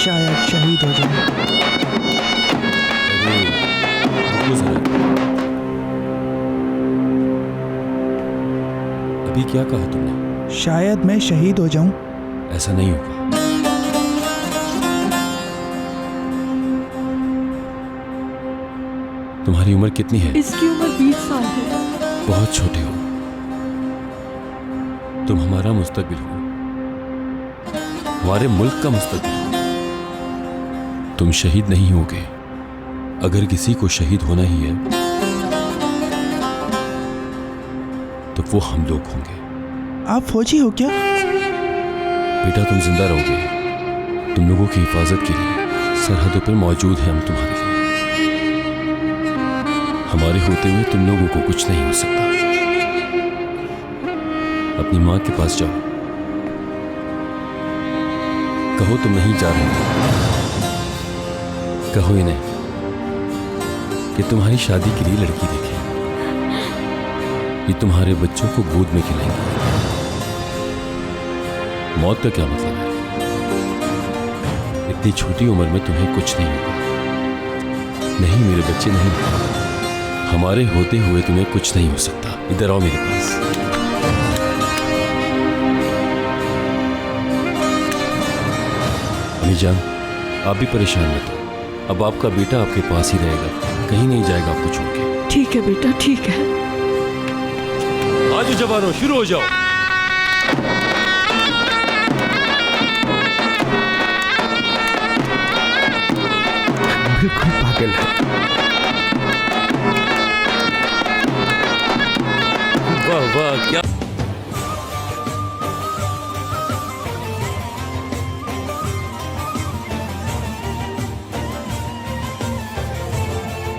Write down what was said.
शायद शहीद हो जाऊं। अरे रुको जरा, अभी क्या कहा तुमने? शायद मैं शहीद हो जाऊं। ऐसा नहीं होगा। तुम्हारी उम्र कितनी है? इसकी उम्र 20 साल है। बहुत छोटे हो। तुम हमारा मुस्तकबिल हो, हमारे मुल्क का मुस्तकबिल हो। तुम शहीद नहीं होगे। अगर किसी को शहीद होना ही है तो वो हम लोग होंगे। आप फौजी हो क्या? बेटा तुम जिंदा रहोगे। तुम लोगों की हिफाजत के लिए सरहदों पर मौजूद हैं हम तुम्हारे लिए। हमारे होते हुए तुम लोगों को कुछ नहीं हो सकता। अपनी माँ के पास जाओ, कहो तुम नहीं जा रहे। कहो इन्हें कि तुम्हारी शादी के लिए लड़की देखें। ये तुम्हारे बच्चों को गोद में खिलाएंगे। मौत का क्या मतलब है? इतनी छोटी उम्र में तुम्हें कुछ नहीं होगा। नहीं मेरे बच्चे, नहीं। हमारे होते हुए तुम्हें कुछ नहीं हो सकता। इधर आओ मेरे पास। अम्मी जान, आप भी परेशान मत हो। अब आपका बेटा आपके पास ही रहेगा, कहीं नहीं जाएगा आपको छोड़ के। ठीक है बेटा, ठीक है। आज जवानों, शुरू हो जाओ। बिल्कुल पागल है। वाह वाह, क्या